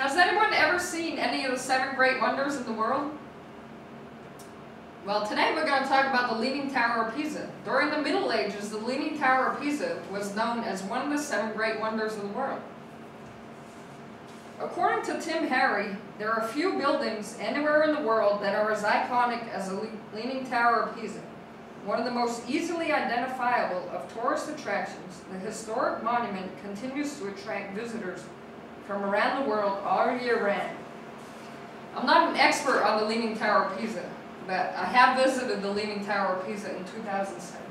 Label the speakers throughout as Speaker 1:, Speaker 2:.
Speaker 1: Has anyone ever seen any of the 7 great wonders in the world? Well, today we're going to talk about the Leaning Tower of Pisa. During the Middle Ages, the Leaning Tower of Pisa was known as one of the 7 great wonders of the world. According to Tim Harry, there are few buildings anywhere in the world that are as iconic as the Leaning Tower of Pisa. One of the most easily identifiable of tourist attractions, the historic monument continues to attract visitors from around the world all year round. I'm not an expert on the Leaning Tower of Pisa, but I have visited the Leaning Tower of Pisa in 2007.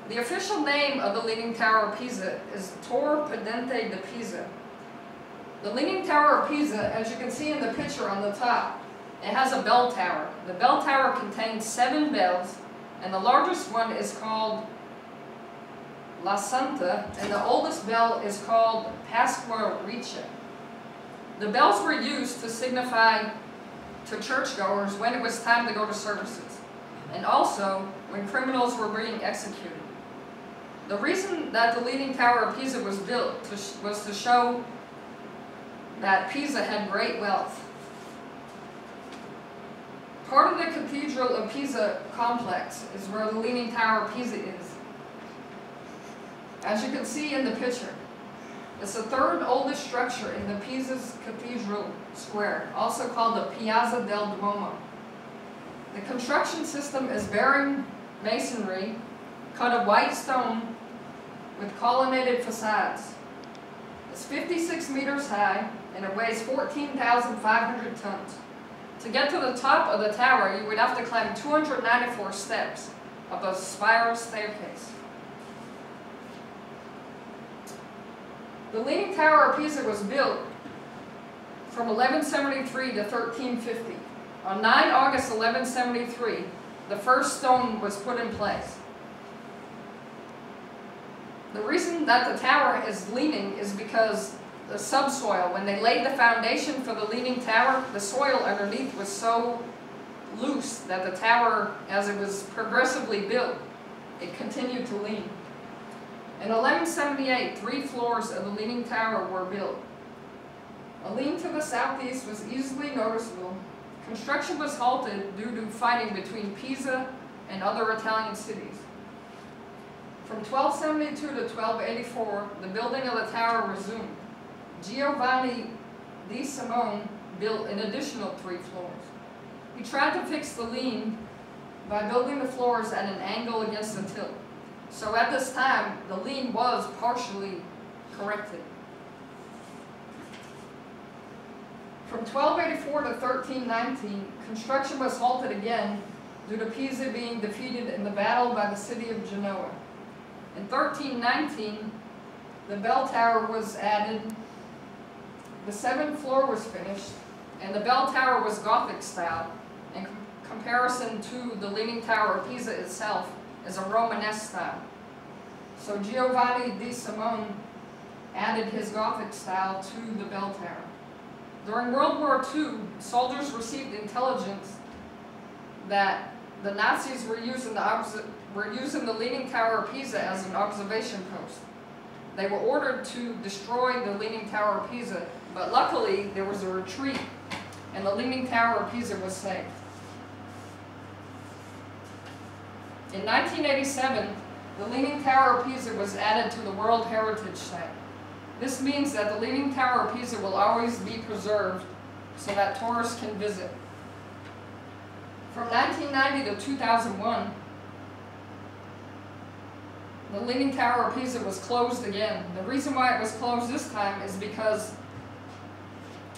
Speaker 1: The official name of the Leaning Tower of Pisa is Torre Pendente di Pisa. The Leaning Tower of Pisa, as you can see in the picture on the top, it has a bell tower. The bell tower contains 7 bells, and the largest one is called La Santa, and the oldest bell is called Pasqua Recia. The bells were used to signify to churchgoers when it was time to go to services, and also when criminals were being executed. The reason that the Leaning Tower of Pisa was built was to show that Pisa had great wealth. Part of the Cathedral of Pisa complex is where the Leaning Tower of Pisa is. As you can see in the picture, it's the 3rd oldest structure in the Pisa's Cathedral Square, also called the Piazza del Duomo. The construction system is bearing masonry, cut of white stone with colonnaded facades. It's 56 meters high and it weighs 14,500 tons. To get to the top of the tower, you would have to climb 294 steps up a spiral staircase. The Leaning Tower of Pisa was built from 1173 to 1350. On 9 August 1173, the first stone was put in place. The reason that the tower is leaning is because the subsoil, when they laid the foundation for the Leaning Tower, the soil underneath was so loose that the tower, as it was progressively built, it continued to lean. In 1178, 3 floors of the Leaning Tower were built. A lean to the southeast was easily noticeable. Construction was halted due to fighting between Pisa and other Italian cities. From 1272 to 1284, the building of the tower resumed. Giovanni di Simone built an additional 3 floors. He tried to fix the lean by building the floors at an angle against the tilt. So at this time, the lean was partially corrected. From 1284 to 1319, construction was halted again due to Pisa being defeated in the battle by the city of Genoa. In 1319, the bell tower was added, the 7th floor was finished, and the bell tower was Gothic style, in comparison to the Leaning Tower of Pisa itself is a Romanesque style. So Giovanni di Simone added his Gothic style to the bell tower. During World War II, soldiers received intelligence that the Nazis were using the Leaning Tower of Pisa as an observation post. They were ordered to destroy the Leaning Tower of Pisa, but luckily there was a retreat and the Leaning Tower of Pisa was saved. In 1987, the Leaning Tower of Pisa was added to the World Heritage Site. This means that the Leaning Tower of Pisa will always be preserved so that tourists can visit. From 1990 to 2001, the Leaning Tower of Pisa was closed again. The reason why it was closed this time is because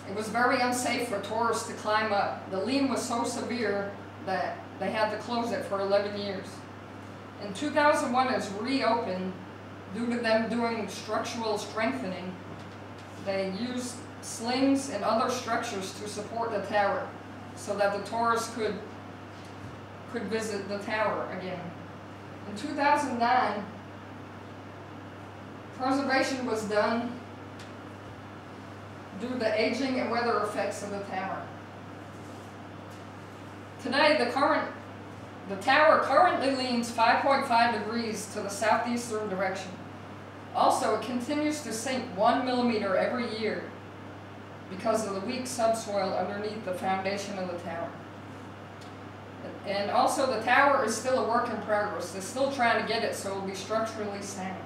Speaker 1: it was very unsafe for tourists to climb up. The lean was so severe that they had to close it for 11 years. In 2001, it was reopened due to them doing structural strengthening. They used slings and other structures to support the tower so that the tourists could visit the tower again. In 2009, preservation was done due to the aging and weather effects of the tower. Today, the tower currently leans 5.5 degrees to the southeastern direction. Also, it continues to sink 1 millimeter every year because of the weak subsoil underneath the foundation of the tower. And also the tower is still a work in progress. They're still trying to get it so it will be structurally sound.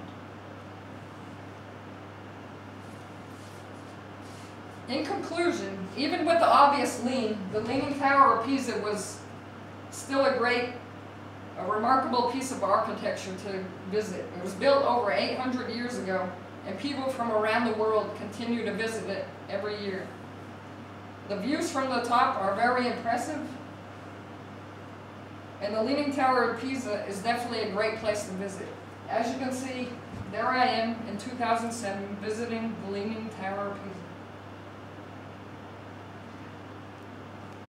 Speaker 1: In conclusion, even with the obvious lean, the Leaning Tower of Pisa was still a remarkable piece of architecture to visit. It was built over 800 years ago, and people from around the world continue to visit it every year. The views from the top are very impressive, and the Leaning Tower of Pisa is definitely a great place to visit. As you can see, there I am in 2007 visiting the Leaning Tower of Pisa.